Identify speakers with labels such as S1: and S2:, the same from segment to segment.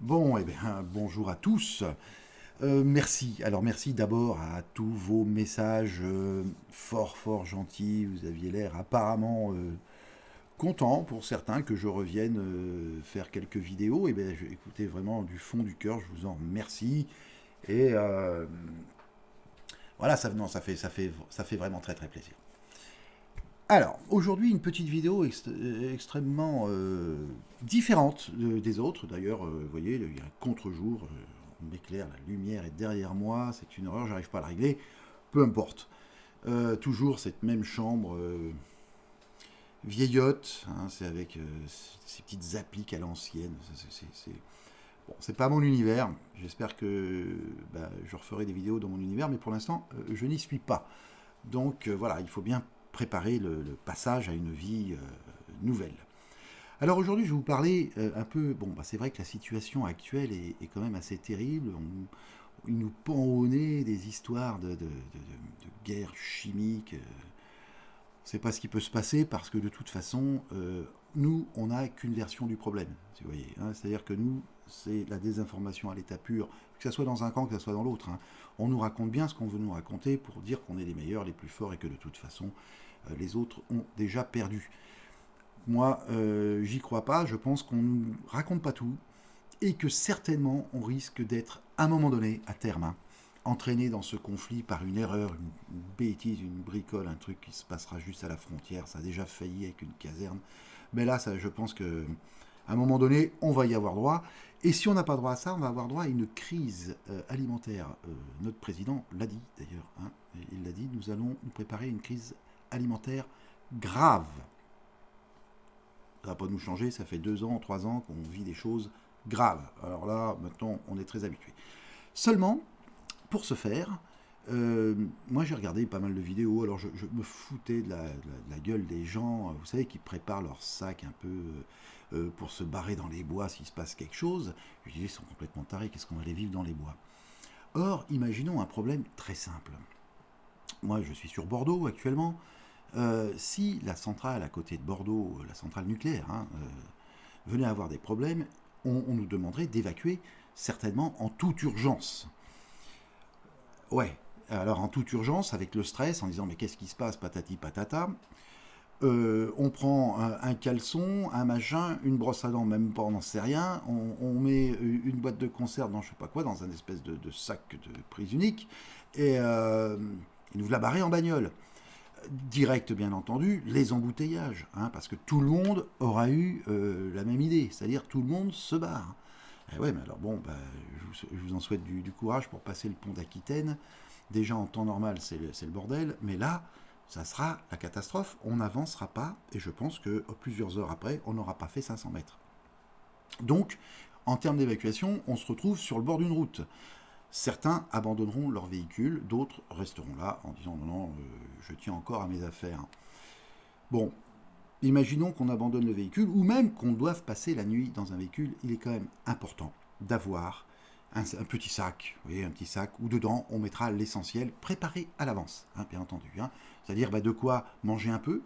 S1: Bon, eh bien, bonjour à tous. Merci. Alors, merci d'abord à tous vos messages fort gentils. Vous aviez l'air apparemment content pour certains que je revienne faire quelques vidéos. Eh bien, écoutez, vraiment du fond du cœur, je vous en remercie. Et voilà, ça fait vraiment très plaisir. Alors, aujourd'hui, une petite vidéo extrêmement différente des autres. D'ailleurs, vous voyez, il y a un contre-jour, on m'éclaire, la lumière est derrière moi, c'est une horreur, j'arrive pas à la régler. Peu importe. Toujours cette même chambre vieillotte, hein, c'est avec ces petites appliques à l'ancienne. Bon, c'est pas mon univers. J'espère que je referai des vidéos dans mon univers, mais pour l'instant, je n'y suis pas. Donc voilà, il faut bien préparer le passage à une vie nouvelle. Alors aujourd'hui, je vais vous parler un peu. Bon, c'est vrai que la situation actuelle est quand même assez terrible. Il nous pend au nez des histoires de guerre chimique. On ne sait pas ce qui peut se passer parce que de toute façon, nous, on n'a qu'une version du problème. Si vous voyez, hein. C'est-à-dire que nous, c'est la désinformation à l'état pur, que ce soit dans un camp, que ce soit dans l'autre, hein. On nous raconte bien ce qu'on veut nous raconter pour dire qu'on est les meilleurs, les plus forts et que de toute façon, les autres ont déjà perdu. Moi, j'y crois pas. Je pense qu'on nous raconte pas tout et que certainement on risque d'être à un moment donné à terme, hein, entraîné dans ce conflit par une erreur, une bêtise, une bricole, un truc qui se passera juste à la frontière. Ça a déjà failli avec une caserne. Mais là, ça, je pense que à un moment donné, on va y avoir droit. Et si on n'a pas droit à ça, on va avoir droit à une crise alimentaire. Notre président l'a dit d'ailleurs, hein, il l'a dit, nous allons nous préparer une crise alimentaire grave. Ça va pas nous changer, ça fait 2 ans, 3 ans qu'on vit des choses graves. Alors là, maintenant, on est très habitué. Seulement, pour ce faire, moi j'ai regardé pas mal de vidéos, alors je me foutais de la gueule des gens, vous savez, qui préparent leur sac un peu pour se barrer dans les bois s'il se passe quelque chose. Je disais, ils sont complètement tarés, qu'est-ce qu'on va aller vivre dans les bois? Or, imaginons un problème très simple. Moi, je suis sur Bordeaux actuellement. Si la centrale à côté de Bordeaux, la centrale nucléaire, hein, venait à avoir des problèmes, on nous demanderait d'évacuer certainement en toute urgence. Ouais, alors en toute urgence, avec le stress, en disant mais qu'est-ce qui se passe, patati patata, on prend un caleçon, un machin, une brosse à dents, même pas, on n'en sait rien, on met une boîte de conserve dans je sais pas quoi, dans un espèce de sac de prise unique, et il nous l'a barré en bagnole. Direct, bien entendu, les embouteillages, hein, parce que tout le monde aura eu la même idée, c'est-à-dire tout le monde se barre. Et ouais, mais alors bon, je vous en souhaite du courage pour passer le pont d'Aquitaine. Déjà en temps normal, c'est le bordel, mais là, ça sera la catastrophe. On n'avancera pas, et je pense que plusieurs heures après, on n'aura pas fait 500 mètres. Donc, en termes d'évacuation, on se retrouve sur le bord d'une route. Certains abandonneront leur véhicule, d'autres resteront là en disant non, non, je tiens encore à mes affaires. Bon, imaginons qu'on abandonne le véhicule ou même qu'on doive passer la nuit dans un véhicule, il est quand même important d'avoir un petit sac, vous voyez, un petit sac où dedans on mettra l'essentiel préparé à l'avance, hein, bien entendu, hein. C'est-à-dire de quoi manger un peu,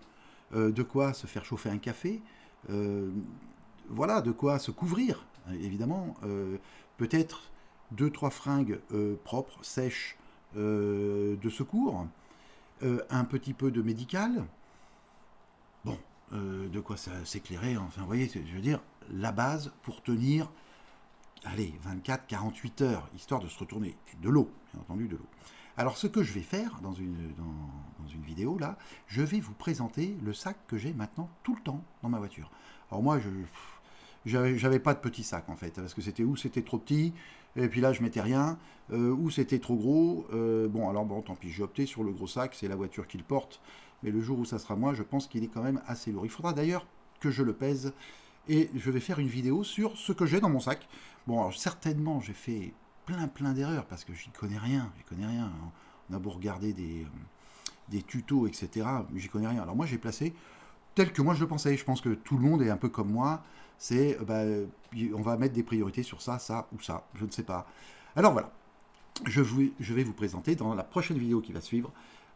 S1: de quoi se faire chauffer un café, euh, voilà, de quoi se couvrir, évidemment, peut-être deux, trois fringues propres, sèches, de secours, un petit peu de médical, bon, de quoi s'éclairer, enfin, vous voyez, je veux dire, la base pour tenir, allez, 24-48 heures, histoire de se retourner. Et de l'eau, bien entendu, de l'eau. Alors, ce que je vais faire dans une vidéo, là, je vais vous présenter le sac que j'ai maintenant tout le temps dans ma voiture. Alors, moi, j'avais pas de petit sac en fait, parce que c'était trop petit, et puis là je mettais rien, ou c'était trop gros. Bon, alors bon, tant pis, j'ai opté sur le gros sac, c'est la voiture qui le porte, mais le jour où ça sera moi, je pense qu'il est quand même assez lourd. Il faudra d'ailleurs que je le pèse, et je vais faire une vidéo sur ce que j'ai dans mon sac. Bon, alors certainement j'ai fait plein d'erreurs, parce que j'y connais rien. On a beau regarder des tutos, etc., mais j'y connais rien. Alors moi j'ai placé tel que moi je le pensais. Je pense que tout le monde est un peu comme moi. C'est, on va mettre des priorités sur ça, ça ou ça. Je ne sais pas. Alors voilà, je vais vous présenter dans la prochaine vidéo qui va suivre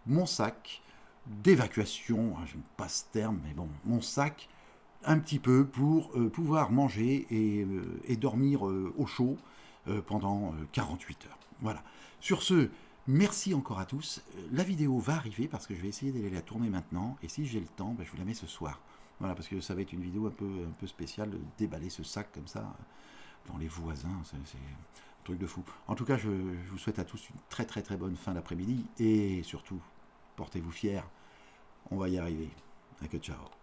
S1: mon sac d'évacuation. J'aime pas ce terme, mais bon, mon sac un petit peu pour pouvoir manger et dormir au chaud pendant 48 heures. Voilà. Sur ce, merci encore à tous. La vidéo va arriver parce que je vais essayer d'aller la tourner maintenant. Et si j'ai le temps, je vous la mets ce soir. Voilà, parce que ça va être une vidéo un peu spéciale, de déballer ce sac comme ça dans les voisins. C'est un truc de fou. En tout cas, je vous souhaite à tous une très très très bonne fin d'après-midi. Et surtout, portez-vous fiers. On va y arriver. Que ciao.